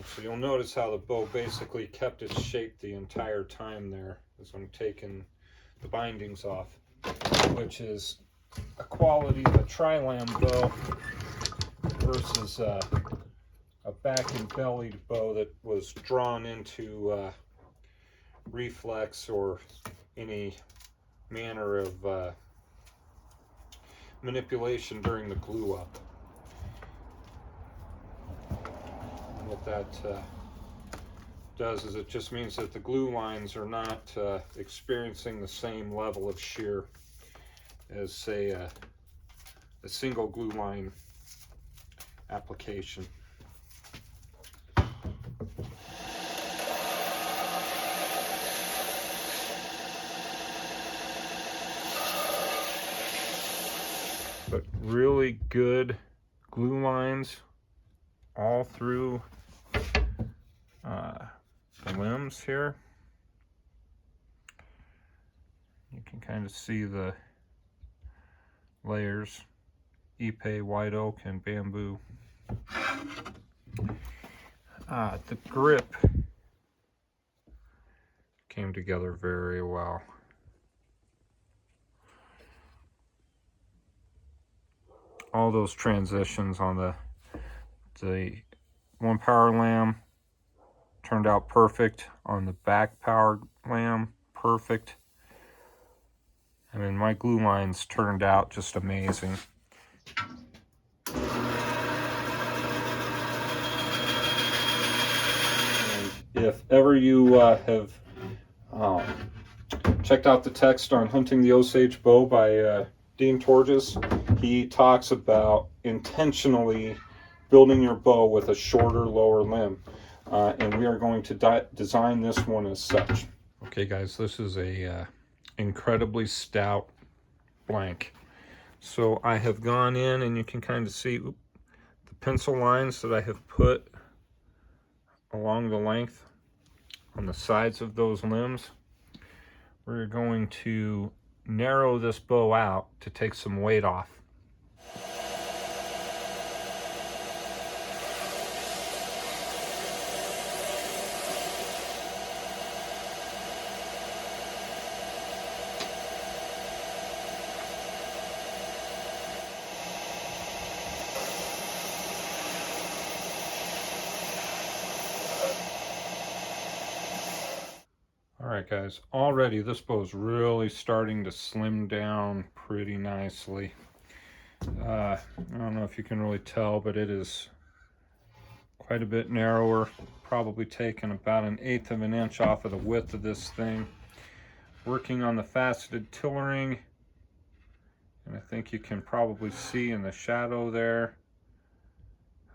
So you'll notice how the bow basically kept its shape the entire time there as I'm taking the bindings off, which is a quality of a Tri-lam bow versus a back and bellied bow that was drawn into reflex or any manner of manipulation during the glue up. And what that does is it just means that the glue lines are not experiencing the same level of shear as, say, a single glue line application. But really good glue lines all through the limbs here. You can kind of see the layers: ipe, white oak, and bamboo. The grip came together very well. All those transitions on the one power lamb turned out perfect. On the back power lamb, perfect. I mean, my glue lines turned out just amazing. If ever you have checked out the text on Hunting the Osage Bow by Dean Torges, he talks about intentionally building your bow with a shorter lower limb. And we are going to design this one as such. Okay guys, this is a incredibly stout blank. So I have gone in, and you can kind of see the pencil lines that I have put along the length on the sides of those limbs. We're going to narrow this bow out to take some weight off. Alright guys, already this bow is really starting to slim down pretty nicely. I don't know if you can really tell, but it is quite a bit narrower, probably taken about 1/8 of an inch off of the width of this thing. Working on the faceted tillering, and I think you can probably see in the shadow there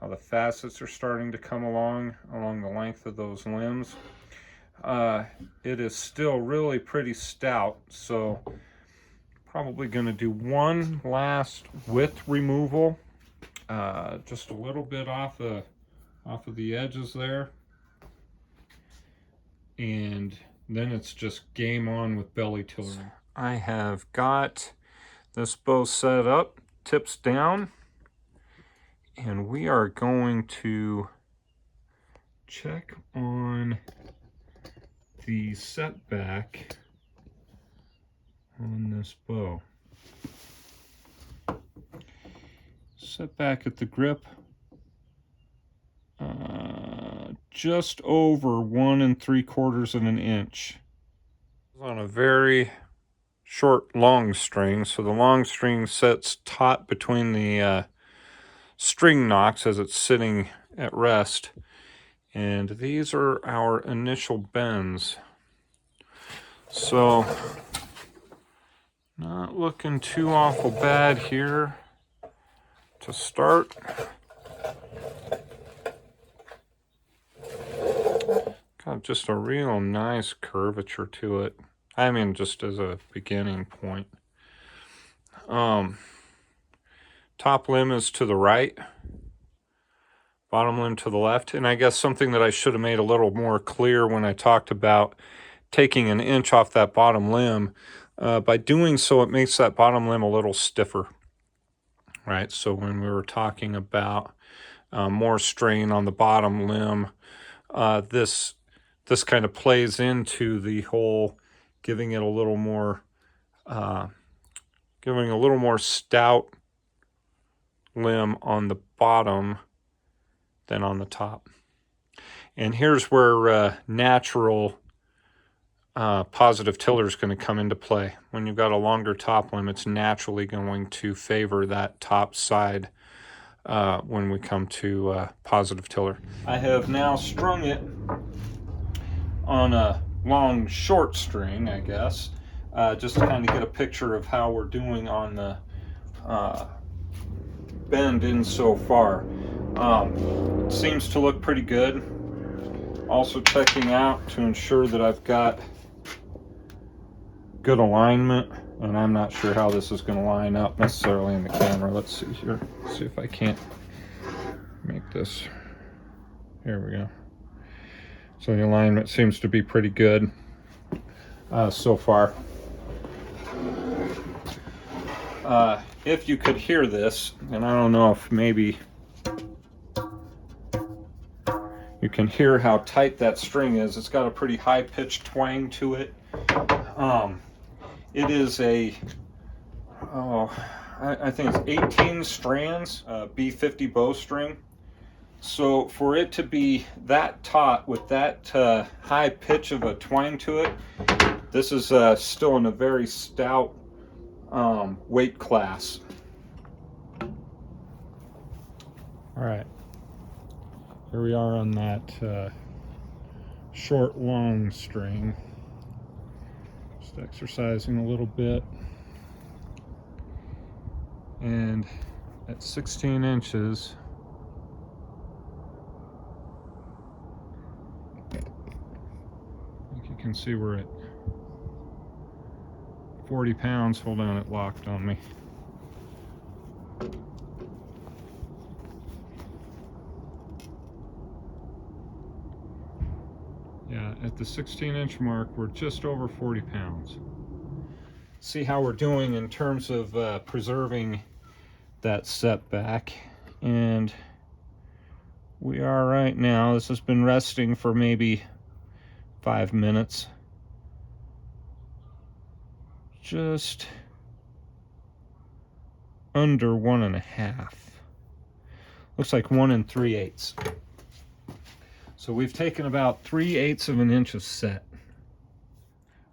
how the facets are starting to come along the length of those limbs. It is still really pretty stout, so probably going to do one last width removal, just a little bit off of the edges there, and then it's just game on with belly tillering. I have got this bow set up, tips down, and we are going to check on the setback on this bow. Setback at the grip, just over 1 3/4 of an inch. On a very short long string, so the long string sits taut between the string nocks as it's sitting at rest. And these are our initial bends. So, not looking too awful bad here to start. Got just a real nice curvature to it. I mean, just as a beginning point. Top limb is to the right. Bottom limb to the left. And I guess something that I should have made a little more clear when I talked about taking 1 inch off that bottom limb. By doing so, it makes that bottom limb a little stiffer. Right, so when we were talking about more strain on the bottom limb. This kind of plays into the whole giving it a little more, giving a little more stout limb on the bottom than on the top. And here's where natural positive tiller is going to come into play. When you've got a longer top limb, it's naturally going to favor that top side when we come to positive tiller. I have now strung it on a long short string, I guess, just to kind of get a picture of how we're doing on the bend in so far. It seems to look pretty good. Also checking out to ensure that I've got good alignment, and I'm not sure how this is going to line up necessarily in the camera. Let's see here, see if I can't make this. Here we go. So the alignment seems to be pretty good so far. If you could hear this, and I don't know if maybe you can hear how tight that string is. It's got a pretty high-pitched twang to it. It is a, I think it's 18 strands, B50 bowstring. So for it to be that taut with that high pitch of a twang to it, this is still in a very stout weight class. All right, here we are on that short long string. Just exercising a little bit, and at 16 inches, I think you can see we're at 40 pounds. Hold on, it locked on me. Yeah, at the 16-inch mark, we're just over 40 pounds. See how we're doing in terms of preserving that setback. And we are right now, this has been resting for maybe 5 minutes. Just under 1.5. Looks like 1 3/8. So we've taken about 3/8 of an inch of set.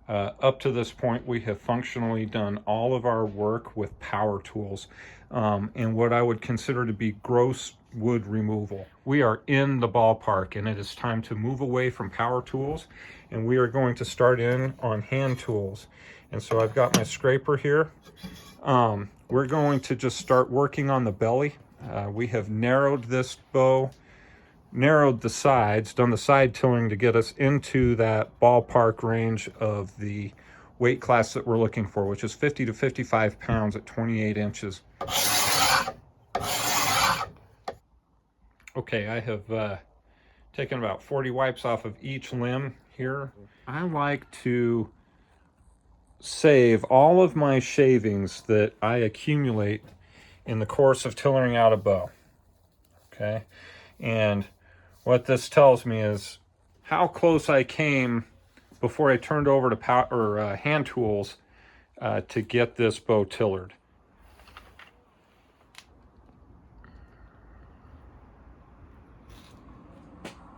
Up to this point, we have functionally done all of our work with power tools and what I would consider to be gross wood removal. We are in the ballpark, and it is time to move away from power tools, and we are going to start in on hand tools. And so I've got my scraper here. We're going to just start working on the belly. We have narrowed this bow, narrowed the sides, done the side tilling to get us into that ballpark range of the weight class that we're looking for, which is 50 to 55 pounds at 28 inches. Okay, I have taken about 40 wipes off of each limb here. I like to save all of my shavings that I accumulate in the course of tillering out a bow. Okay, and what this tells me is how close I came before I turned over to hand tools to get this bow tillered.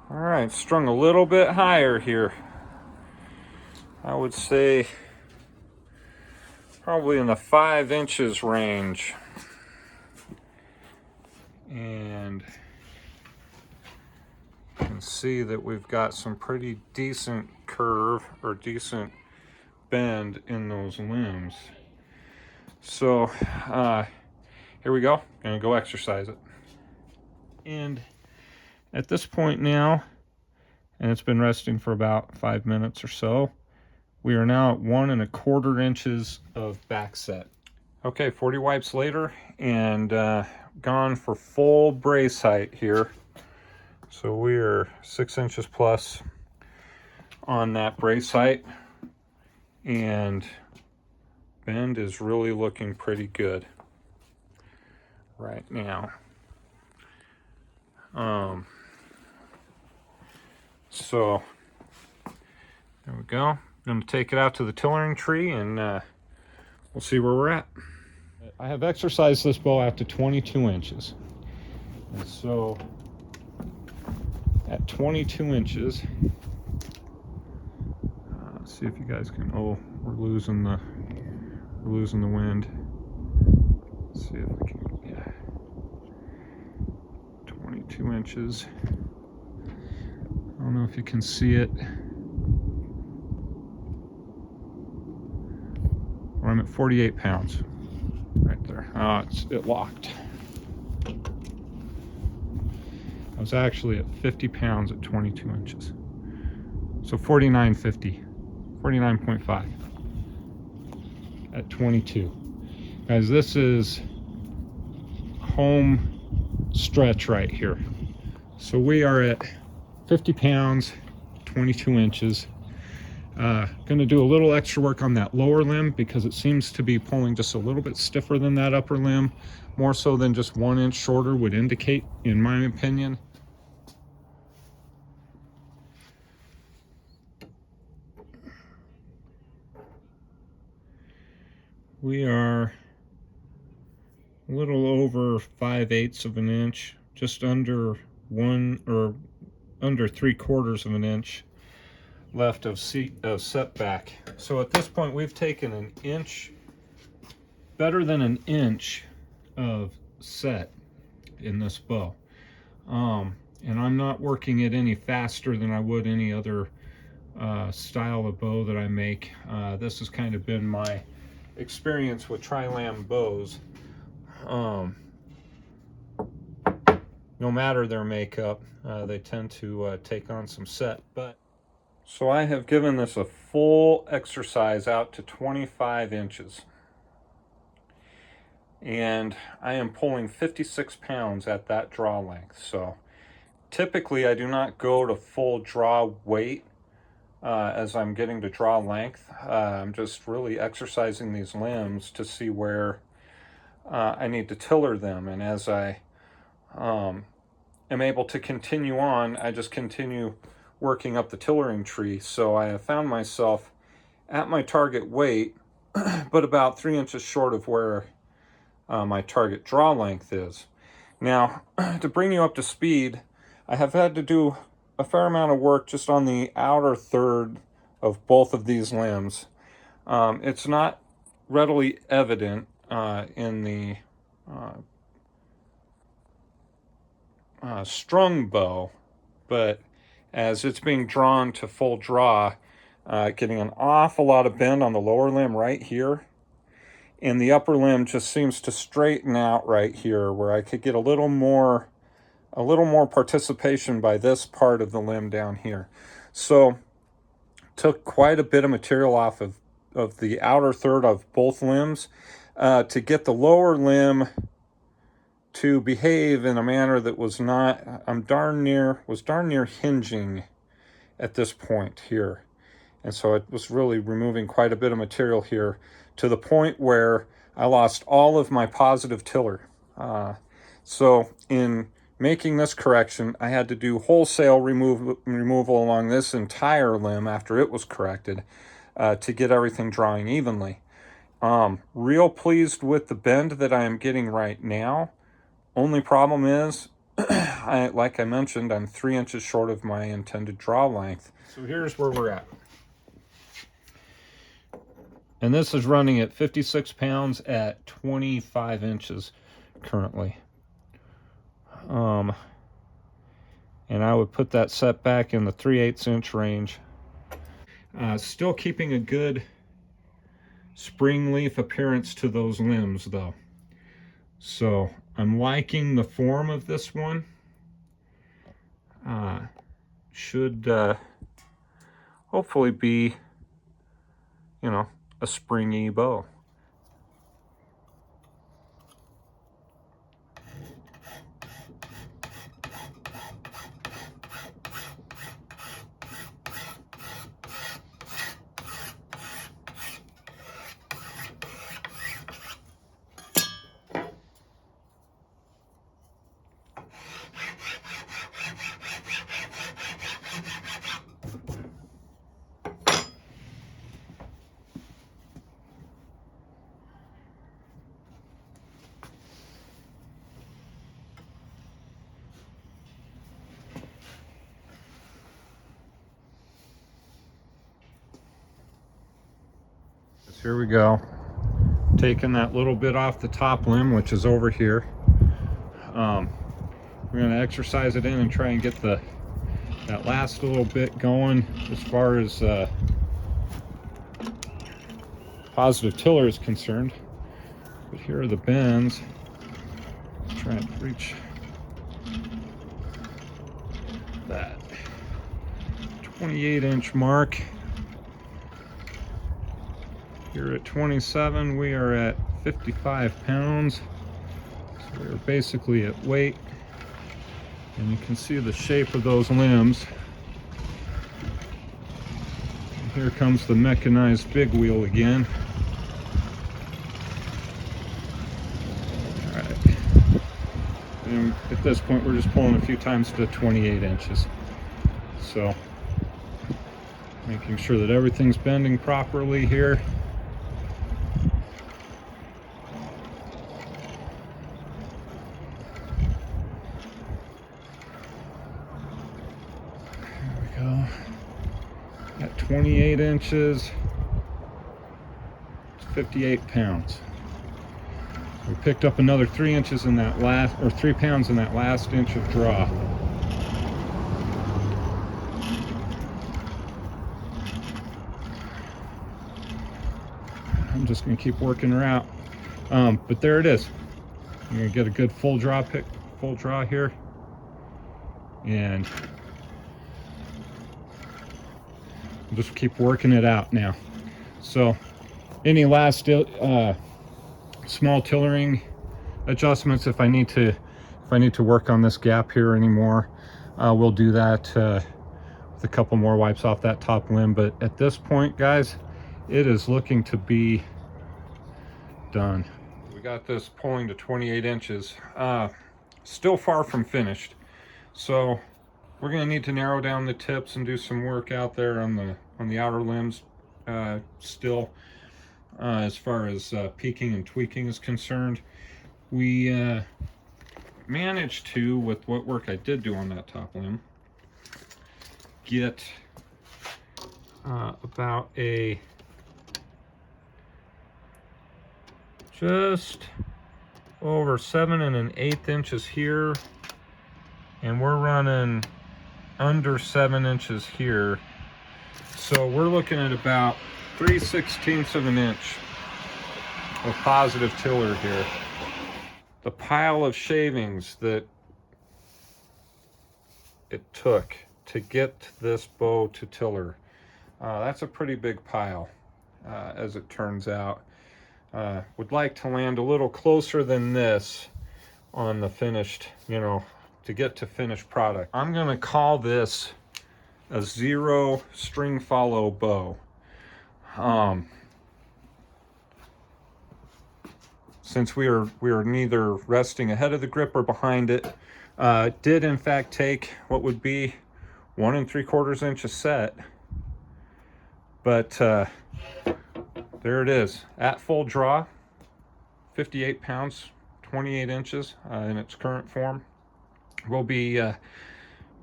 All right, strung a little bit higher here. I would say probably in the 5 inches range. And you can see that we've got some pretty decent curve or decent bend in those limbs. So here we go. Gonna go exercise it. And at this point now, and it's been resting for about 5 minutes or so, we are now at 1 1/4 inches of back set. Okay, 40 wipes later, and gone for full brace height here. So we are 6 inches plus on that brace height, and bend is really looking pretty good right now. So there we go. I'm going to take it out to the tillering tree and we'll see where we're at. I have exercised this bow out to 22 inches. And so at 22 inches, see if you guys can, oh, we're losing the wind. Let's see if we can, yeah. 22 inches. I don't know if you can see it. Well, I'm at 48 pounds right there. It locked. I was actually at 50 pounds at 22 inches. So 49.50, 49.5 at 22. Guys, this is home stretch right here. So we are at 50 pounds, 22 inches. Going to do a little extra work on that lower limb because it seems to be pulling just a little bit stiffer than that upper limb, more so than just 1 inch shorter would indicate, in my opinion. We are a little over 5/8 of an inch, just under under 3/4 of an inch left of setback. So at this point we've taken an inch, better than an inch of set in this bow. And I'm not working it any faster than I would any other style of bow that I make. This has kind of been my experience with Tri-lam bows. No matter their makeup, they tend to take on some set. But so I have given this a full exercise out to 25 inches. And I am pulling 56 pounds at that draw length. So typically I do not go to full draw weight as I'm getting to draw length. I'm just really exercising these limbs to see where I need to tiller them. And as I am able to continue on, I just continue working up the tillering tree. So I have found myself at my target weight, but about 3 inches short of where my target draw length is. Now, to bring you up to speed, I have had to do a fair amount of work just on the outer third of both of these limbs. It's not readily evident in the strung bow, but as it's being drawn to full draw, getting an awful lot of bend on the lower limb right here, and the upper limb just seems to straighten out right here, where I could get a little more participation by this part of the limb down here. So took quite a bit of material off of the outer third of both limbs to get the lower limb to behave in a manner that was not, darn near hinging at this point here. And so it was really removing quite a bit of material here to the point where I lost all of my positive tiller. So in making this correction, I had to do wholesale removal along this entire limb after it was corrected to get everything drawing evenly. Real pleased with the bend that I am getting right now. Only problem is, like I mentioned, I'm 3 inches short of my intended draw length. So here's where we're at. And this is running at 56 pounds at 25 inches currently. And I would put that setback in the 3/8 inch range. Still keeping a good spring leaf appearance to those limbs though. So I'm liking the form of this one. Should hopefully be, you know, a springy bow. So here we go. Taking that little bit off the top limb, which is over here. We're going to exercise it in and try and get that last little bit going as far as positive tiller is concerned. But here are the bends. Let's try and reach that 28-inch mark. Here at 27, we are at 55 pounds. So we're basically at weight. And you can see the shape of those limbs. And here comes the mechanized big wheel again. All right. And at this point, we're just pulling a few times to 28 inches. So, making sure that everything's bending properly here. At 28 inches, it's 58 pounds. We picked up another 3 inches in that last, or 3 pounds in that last inch of draw. I'm just going to keep working her out. But there it is. I'm going to get a good full draw here, and just keep working it out now. So any last small tillering adjustments, if I need to work on this gap here anymore, we'll do that with a couple more wipes off that top limb. But at this point, guys, it is looking to be done. We got this pulling to 28 inches, still far from finished. So we're going to need to narrow down the tips and do some work out there on the outer limbs still, as far as peaking and tweaking is concerned. We managed to, with what work I did do on that top limb, get about a just over 7 1/8 inches here, and we're running under 7 inches here. So we're looking at about 3/16 of an inch of positive tiller here. The pile of shavings that it took to get this bow to tiller, that's a pretty big pile, as it turns out. Would like to land a little closer than this on the finished, to get to finished product. I'm going to call this a 0 string follow bow. Since we are neither resting ahead of the grip or behind it, did in fact take what would be 1 3/4 inch a set, but there it is at full draw, 58 pounds, 28 inches in its current form. We'll be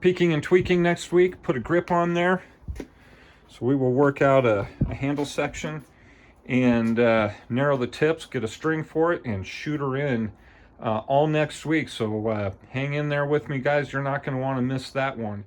peaking and tweaking next week, put a grip on there. So we will work out a handle section and narrow the tips, get a string for it, and shoot her in all next week. So hang in there with me, guys. You're not going to want to miss that one.